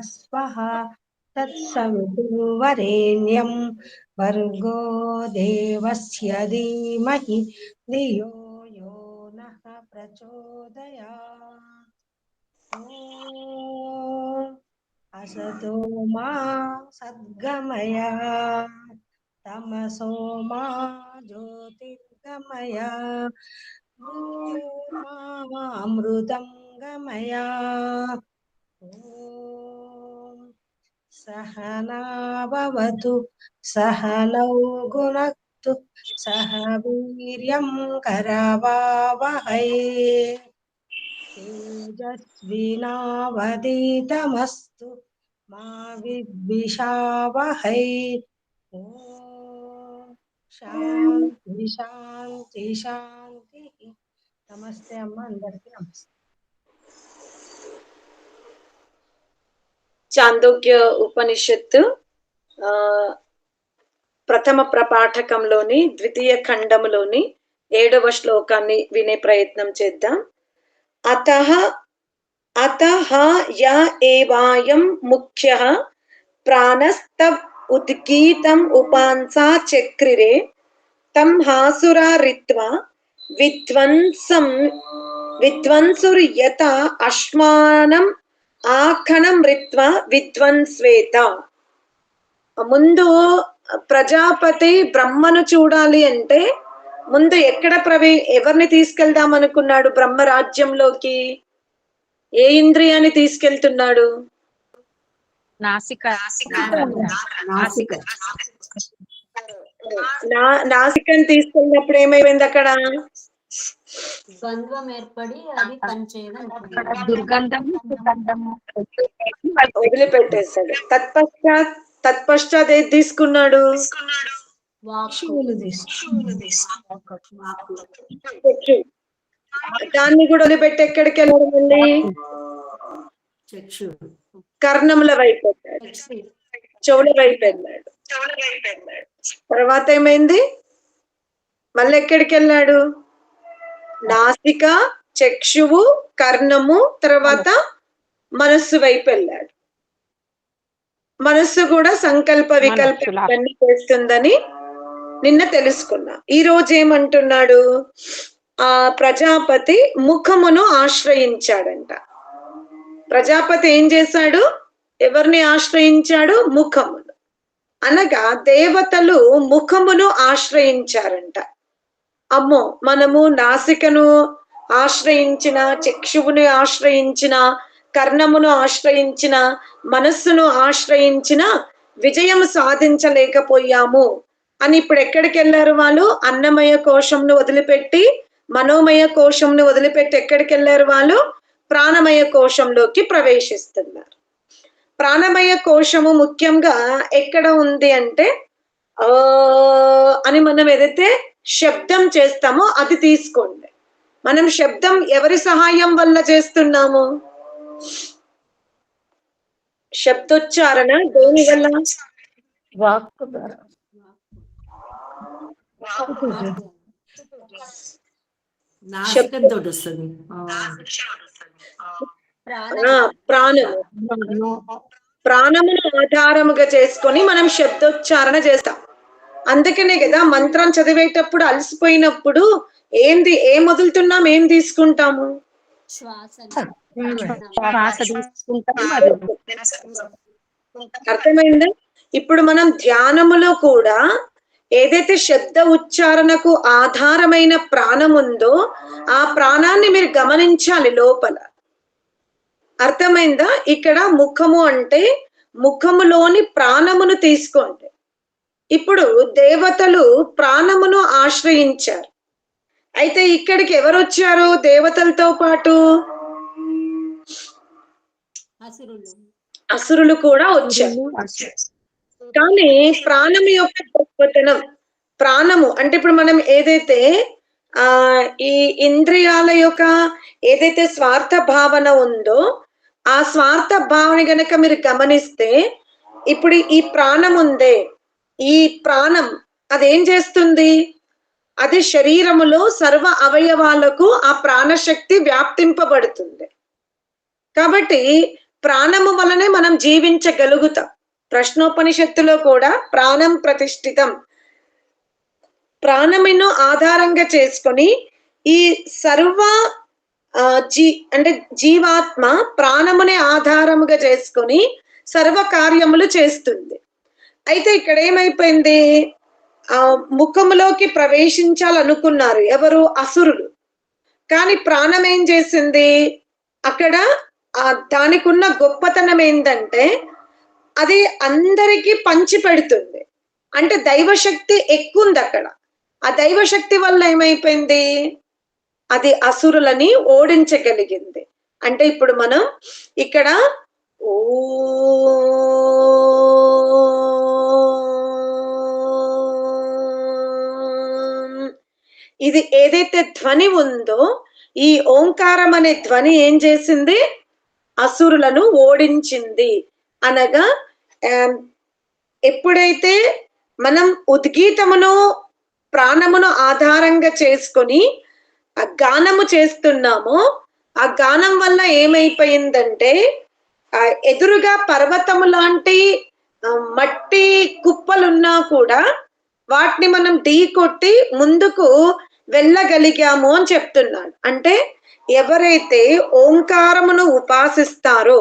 स्वहा तत्सवितुर्वरेण्यं भर्गो देवस्य धीमहि धियो यो नः प्रचोदयात्। ॐ असतो मा सद्गमय तमसो मा ज्योतिर्गमय मृत्योर्मा अमृतं गमय। ॐ सहना भवतु सहनौ भुनक्तु सह वीर्यं करवावहै तेजस्विनावधीतमस्तु मा विद्विषावहै। ॐ శాంతి శాంతి శాంతి. నమస్తే అమ్మ, అందరికీ నమస్తే. చాందోగ్య ఉపనిషత్తు ప్రథమ ప్రపాఠకంలోని ద్వితీయ ఖండములోని 7వ శ్లోకాన్ని వినే ప్రయత్నం చేద్దాం. అతః య ఏవాయం ముఖ్యః ప్రాణస్తవ్ ఉద్గీతం ఉపాంసా చక్రిరే తం హాసురా రిత్వా విద్వంసుర్యత అశ్మానం ఆఖణం రిత్వా విద్వన్స్వేత. ముందు ప్రజాపతి బ్రహ్మను చూడాలి అంటే ముందు ఎక్కడ ఎవరిని తీసుకెళ్దాం అనుకున్నాడు? బ్రహ్మరాజ్యంలోకి ఏ ఇంద్రియాన్ని తీసుకెళ్తున్నాడు? నాసికని తీసుకెళ్ళినప్పుడు ఏమైపోయింది? అక్కడ ద్వంద్వం ఏర్పడి అది పనిచేయడం వదిలిపెట్టేశాడు. తత్పశ్చాత్ ఏది తీసుకున్నాడు? దాన్ని కూడా వదిలిపెట్టి ఎక్కడికి వెళ్ళాడు? మళ్ళీ కర్ణముల వైపు వెళ్ళాడు, చెవుల వైపు వెళ్ళాడు. తర్వాత ఏమైంది? మళ్ళీ ఎక్కడికి వెళ్ళాడు? నాసిక, చక్షువు, కర్ణము, తర్వాత మనస్సు వైపు వెళ్ళాడు. మనస్సు కూడా సంకల్ప వికల్పాలన్నీ చేస్తుందని నిన్న తెలుసుకున్నా. ఈ రోజు ఏమంటున్నాడు? ఆ ప్రజాపతి ముఖమును ఆశ్రయించాడంట. ప్రజాపతి ఏం చేశాడు? ఎవరిని ఆశ్రయించాడు? ముఖమును. అనగా దేవతలు ముఖమును ఆశ్రయించారంట. అమ్మో, మనము నాసికను ఆశ్రయించిన, చక్షువుని ఆశ్రయించిన, కర్ణమును ఆశ్రయించిన, మనస్సును ఆశ్రయించిన విజయం సాధించలేకపోయాము అని ఇప్పుడు ఎక్కడికి వెళ్ళారు వాళ్ళు? అన్నమయ కోశంను వదిలిపెట్టి, మనోమయ కోశంను వదిలిపెట్టి ఎక్కడికి వెళ్ళారు వాళ్ళు? ప్రాణమయ కోశంలోకి ప్రవేశిస్తున్నారు. ప్రాణమయ కోశము ముఖ్యంగా ఎక్కడ ఉంది అంటే అని మనం ఏదైతే శబ్దం చేస్తామో అది తీసుకోండి. మనం శబ్దం ఎవరి సహాయం వల్ల చేస్తున్నాము? శబ్దోచ్చారణ దేని వల్ల? ప్రాణమును ఆధారముగా చేసుకొని మనం శబ్దోచ్చారణ చేస్తాం. అందుకనే కదా మంత్రం చదివేటప్పుడు అలసిపోయినప్పుడు ఏం వదులుతున్నాం, ఏం తీసుకుంటాము? అర్థమైందా? ఇప్పుడు మనం ధ్యానములో కూడా ఏదైతే శబ్ద ఉచ్చారణకు ఆధారమైన ప్రాణం ఉందో ఆ ప్రాణాన్ని మీరు గమనించాలి లోపల. అర్థమైందా? ఇక్కడ ముఖము అంటే ముఖములోని ప్రాణమును తీసుకోండి. ఇప్పుడు దేవతలు ప్రాణమును ఆశ్రయించారు. అయితే ఇక్కడికి ఎవరు వచ్చారు దేవతలతో పాటు? అసురులు కూడా వచ్చారు. కానీ ప్రాణము యొక్క గొప్పతనం, ప్రాణము అంటే ఇప్పుడు మనం ఏదైతే ఈ ఇంద్రియాల యొక్క ఏదైతే స్వార్థ భావన ఉందో ఆ స్వార్థ భావన గనక మీరు గమనిస్తే, ఇప్పుడు ఈ ప్రాణం ఉందే, ఈ ప్రాణం అదేం చేస్తుంది? అది శరీరములో సర్వ అవయవాలకు ఆ ప్రాణశక్తి వ్యాప్తింపబడుతుంది. కాబట్టి ప్రాణము వలనే మనం జీవించగలుగుతాం. ప్రశ్నోపనిషత్తులో కూడా ప్రాణం ప్రతిష్ఠితం, ప్రాణమును ఆధారంగా చేసుకొని ఈ సర్వ అంటే జీవాత్మ ప్రాణమునే ఆధారముగా చేసుకొని సర్వ కార్యములు చేస్తుంది. అయితే ఇక్కడ ఏమైపోయింది, ముఖములోకి ప్రవేశించాలనుకున్నారు ఎవరు, అసురులు. కానీ ప్రాణం ఏం చేసింది, అక్కడ దానికి ఉన్న గొప్పతనం ఏంటంటే అది అందరికీ పంచి పెడుతుంది. అంటే దైవశక్తి ఎక్కువ ఉంది అక్కడ. ఆ దైవశక్తి వల్ల ఏమైపోయింది, అది అసురులని ఓడించగలిగింది. అంటే ఇప్పుడు మనం ఇక్కడ ఇది ఏదైతే ధ్వని ఉందో ఈ ఓంకారం అనే ధ్వని ఏం చేసింది, అసురులను ఓడించింది. అనగా ఎప్పుడైతే మనం ఉద్గీతమును ప్రాణమును ఆధారంగా చేసుకొని ఆ గానము చేస్తున్నామో ఆ గానం వల్ల ఏమైపోయిందంటే ఎదురుగా పర్వతము లాంటి మట్టి కుప్పలున్నా కూడా వాటిని మనం ఢీ కొట్టి ముందుకు వెళ్ళగలిగాము అని చెప్తున్నాడు. అంటే ఎవరైతే ఓంకారమును ఉపాసిస్తారో,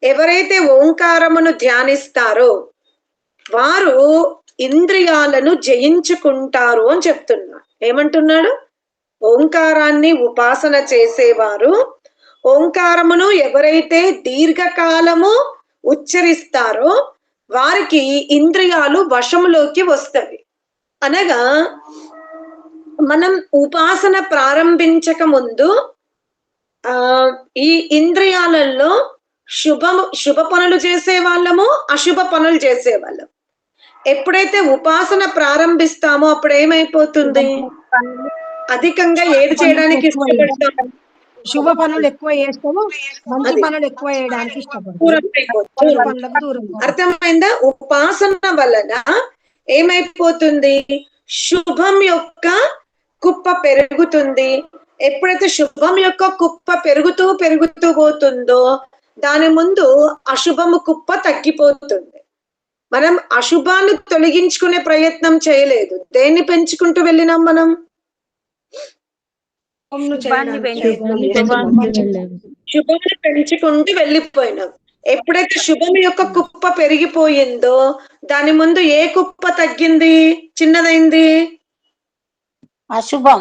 ఎవరైతే ఓంకారమును ధ్యానిస్తారో వారు ఇంద్రియాలను జయించుకుంటారు అని చెప్తున్నాడు. ఏమంటున్నాడు, ఓంకారాన్ని ఉపాసన చేసేవారు, ఓంకారమును ఎవరైతే దీర్ఘకాలము ఉచ్చరిస్తారో వారికి ఇంద్రియాలు వశములోకి వస్తవి. అనగా మనం ఉపాసన ప్రారంభించక ముందు ఈ ఇంద్రియాలలో శుభ పనులు చేసే వాళ్ళము, అశుభ పనులు చేసే వాళ్ళం. ఎప్పుడైతే ఉపాసన ప్రారంభిస్తామో అప్పుడు ఏమైపోతుంది, అధికంగా ఏది చేయడానికి ఇష్టపడతాము, శుభ పనులు ఎక్కువ చేస్తాము, మంచి పనులు ఎక్కువ చేయడానికి ఇష్టపడతాము. అర్థమైందా? ఉపాసన వలన ఏమైపోతుంది, శుభం యొక్క కుప్ప పెరుగుతుంది. ఎప్పుడైతే శుభం యొక్క కుప్ప పెరుగుతూ పెరుగుతూ పోతుందో దాని ముందు అశుభము కుప్ప తగ్గిపోతుంది. మనం అశుభాన్ని తొలగించుకునే ప్రయత్నం చేయలేదు, దేన్ని పెంచుకుంటూ వెళ్ళినాం, మనం శుభాన్ని పెంచుకుంటూ వెళ్ళిపోయినాం. ఎప్పుడైతే శుభం యొక్క కుప్ప పెరిగిపోయిందో దాని ముందు ఏ కుప్ప తగ్గింది, చిన్నదైంది, అశుభం.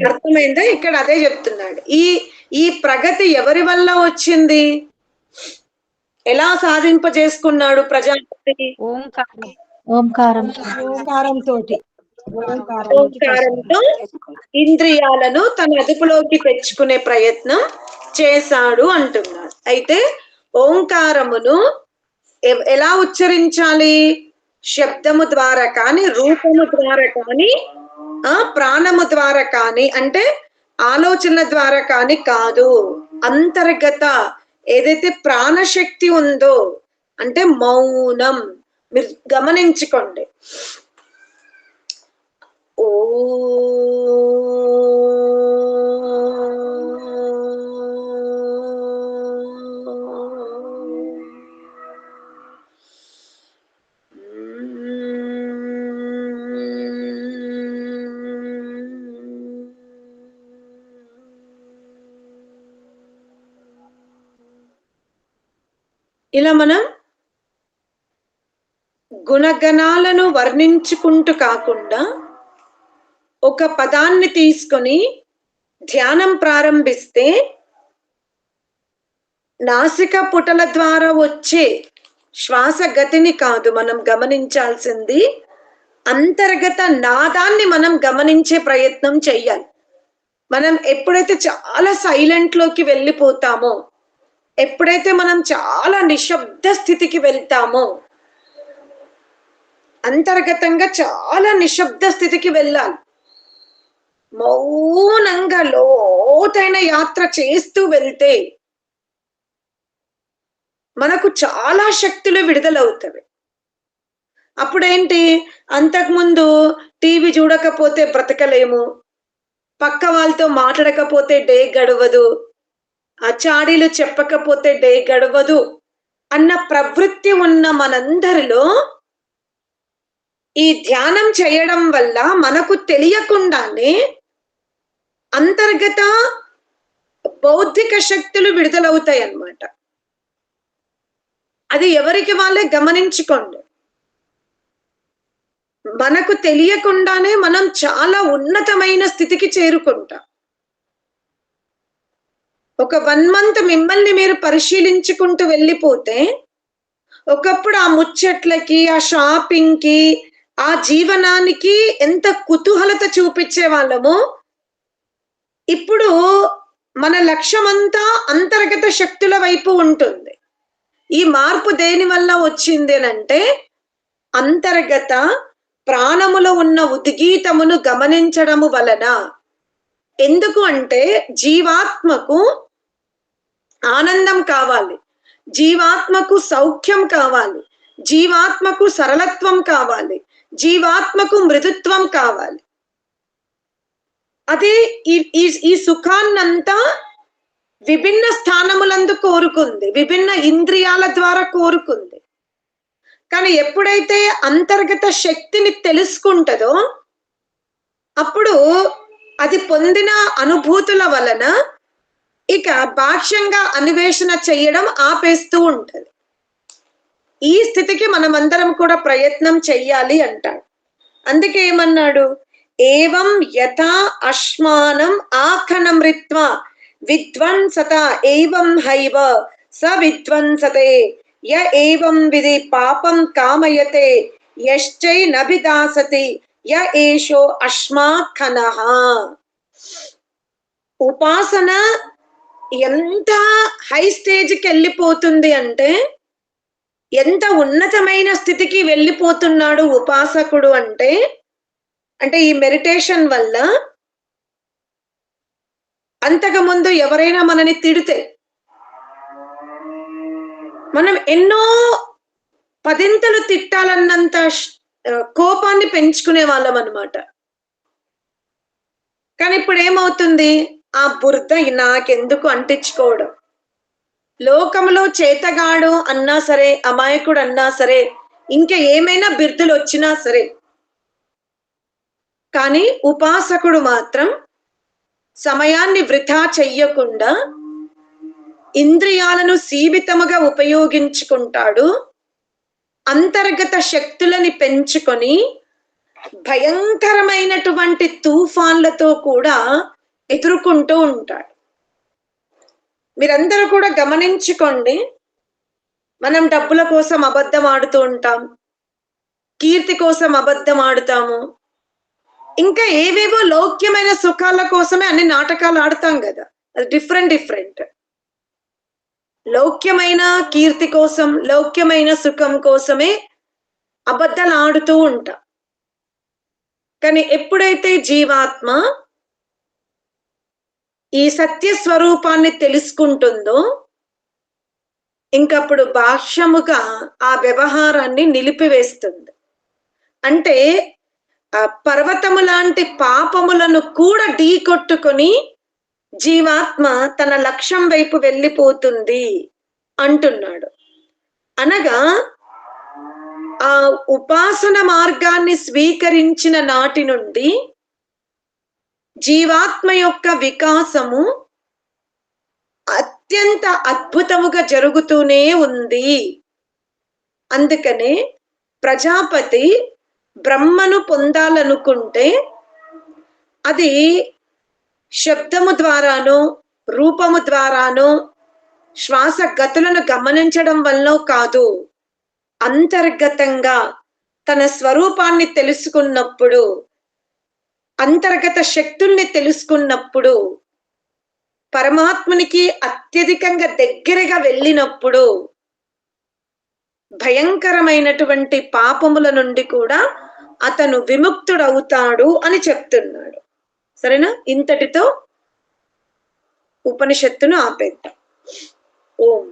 అర్థమైందా? ఇక్కడ అదే చెప్తున్నాడు. ఈ ప్రగతి ఎవరి వల్ల వచ్చింది, ఎలా సాధింపజేసుకున్నాడు ప్రజాపతి, ఓంకారంతో ఇంద్రియాలను తన అదుపులోకి తెచ్చుకునే ప్రయత్నం చేశాడు అంటున్నాడు. అయితే ఓంకారమును ఎలా ఉచ్చరించాలి, శబ్దము ద్వారా కానీ, రూపము ద్వారా కానీ, ప్రాణము ద్వారా కానీ, అంటే ఆలోచన ద్వారా కానీ కాదు. అంతర్గత ఏదైతే ప్రాణశక్తి ఉందో, అంటే మౌనం, మీరు గమనించుకోండి. ఓ ఇలా మనం గుణగణాలను వర్ణించుకుంటూ కాకుండా ఒక పదాన్ని తీసుకొని ధ్యానం ప్రారంభిస్తే నాసిక పుటల ద్వారా వచ్చే శ్వాస గతిని కాదు మనం గమనించాల్సింది, అంతర్గత నాదాన్ని మనం గమనించే ప్రయత్నం చెయ్యాలి. మనం ఎప్పుడైతే చాలా సైలెంట్ లోకి వెళ్ళిపోతామో, ఎప్పుడైతే మనం చాలా నిశ్శబ్ద స్థితికి వెళ్తామో, అంతర్గతంగా చాలా నిశ్శబ్ద స్థితికి వెళ్ళాలి. మౌనంగా లోతైన యాత్ర చేస్తూ వెళ్తే మనకు చాలా శక్తులు విడుదలవుతవి. అప్పుడేంటి, అంతకుముందు టీవీ చూడకపోతే బ్రతకలేము, పక్క వాళ్ళతో మాట్లాడకపోతే డే గడవదు, ఆ చాడీలు చెప్పకపోతే డే గడవదు అన్న ప్రవృత్తి ఉన్న మనందరిలో ఈ ధ్యానం చేయడం వల్ల మనకు తెలియకుండానే అంతర్గత బౌద్ధిక శక్తులు విడుదలవుతాయి అన్నమాట. అది ఎవరికి వాళ్ళే గమనించుకోండి. మనకు తెలియకుండానే మనం చాలా ఉన్నతమైన స్థితికి చేరుకుంటాం. ఒక 1 month మిమ్మల్ని మీరు పరిశీలించుకుంటూ వెళ్ళిపోతే, ఒకప్పుడు ఆ ముచ్చట్లకి, ఆ షాపింగ్ కి, ఆ జీవనానికి ఎంత కుతూహలత చూపించే వాళ్ళము, ఇప్పుడు మన లక్ష్యమంతా అంతర్గత శక్తుల వైపు ఉంటుంది. ఈ మార్పు దేని వల్ల వచ్చింది అంటే, అంతర్గత ప్రాణములో ఉన్న ఉద్గీతమును గమనించడము వలన. ఎందుకు అంటే జీవాత్మకు ఆనందం కావాలి, జీవాత్మకు సౌఖ్యం కావాలి, జీవాత్మకు సరళత్వం కావాలి, జీవాత్మకు మృదుత్వం కావాలి. అదే ఈ సుఖాన్నంతా విభిన్న స్థానములందు కోరుకుంది, విభిన్న ఇంద్రియాల ద్వారా కోరుకుంది. కానీ ఎప్పుడైతే అంతర్గత శక్తిని తెలుసుకుంటుందో అప్పుడు అది పొందిన అనుభూతుల వలన ఇక బాహ్యంగా అన్వేషణ చేయడం ఆపేస్తూ ఉంటది. ఈ స్థితికి మనమందరం కూడా ప్రయత్నం చెయ్యాలి అంటాడు. అందుకే ఏమన్నాడు, ఏవం యథా అశ్మానం ఆఖనమృత్వ విధ్వంసత ఏవం హైవ స విధ్వంసతే య ఏవం విధి పాపం కామయతే యశ్చై నభిదాసతి య ఏషో అశ్మాఖనః. ఉపాసన ఎంత హై స్టేజ్కి వెళ్ళిపోతుంది అంటే, ఎంత ఉన్నతమైన స్థితికి వెళ్ళిపోతున్నాడు ఉపాసకుడు అంటే ఈ మెడిటేషన్ వల్ల. అంతకుముందు ఎవరైనా మనని తిడితే మనం ఎన్నో పదింతలు తిట్టాలన్నంత కోపాన్ని పెంచుకునే వాళ్ళం అన్నమాట. కానీ ఇప్పుడు ఏమవుతుంది, ఆ బురద నాకెందుకు అంటించుకోవడం. లోకంలో చేతగాడు అన్నా సరే, అమాయకుడు అన్నా సరే, ఇంకా ఏమైనా బిరుదులు వచ్చినా సరే, కానీ ఉపాసకుడు మాత్రం సమయాన్ని వృధా చెయ్యకుండా ఇంద్రియాలను సీమితముగా ఉపయోగించుకుంటాడు. అంతర్గత శక్తులని పెంచుకొని భయంకరమైనటువంటి తుఫాన్లతో కూడా ఎదుర్కొంటూ ఉంటాడు. మీరందరూ కూడా గమనించుకోండి, మనం డబ్బుల కోసం అబద్ధం ఆడుతూ ఉంటాం, కీర్తి కోసం అబద్ధం ఆడుతాము, ఇంకా ఏవేవో లౌక్యమైన సుఖాల కోసమే అన్ని నాటకాలు ఆడతాం కదా. అది డిఫరెంట్. లౌక్యమైన కీర్తి కోసం, లౌక్యమైన సుఖం కోసమే అబద్ధాలు ఆడుతూ ఉంటాం. కానీ ఎప్పుడైతే జీవాత్మ ఈ సత్య స్వరూపాన్ని తెలుసుకుంటుందో ఇంకప్పుడు బాహ్యముగా ఆ వ్యవహారాన్ని నిలిపివేస్తుంది. అంటే ఆ పర్వతము లాంటి పాపములను కూడా ఢీకొట్టుకొని జీవాత్మ తన లక్ష్యం వైపు వెళ్ళిపోతుంది అంటున్నాడు. అనగా ఆ ఉపాసన మార్గాన్ని స్వీకరించిన నాటి నుండి జీవాత్మ యొక్క వికాసము అత్యంత అద్భుతముగా జరుగుతూనే ఉంది. అందుకనే ప్రజాపతి బ్రహ్మను పొందాలనుకుంటే అది శబ్దము ద్వారానో, రూపము ద్వారానో, శ్వాస గతులను గమనించడం వల్ల కాదు, అంతర్గతంగా తన స్వరూపాన్ని తెలుసుకున్నప్పుడు, అంతర్గత శక్తుల్ని తెలుసుకున్నప్పుడు, పరమాత్మునికి అత్యధికంగా దగ్గరగా వెళ్ళినప్పుడు భయంకరమైనటువంటి పాపముల నుండి కూడా అతను విముక్తుడవుతాడు అని చెప్తున్నాడు. సరేనా? ఇంతటితో ఉపనిషత్తును ఆపేద్దాం. ఓం.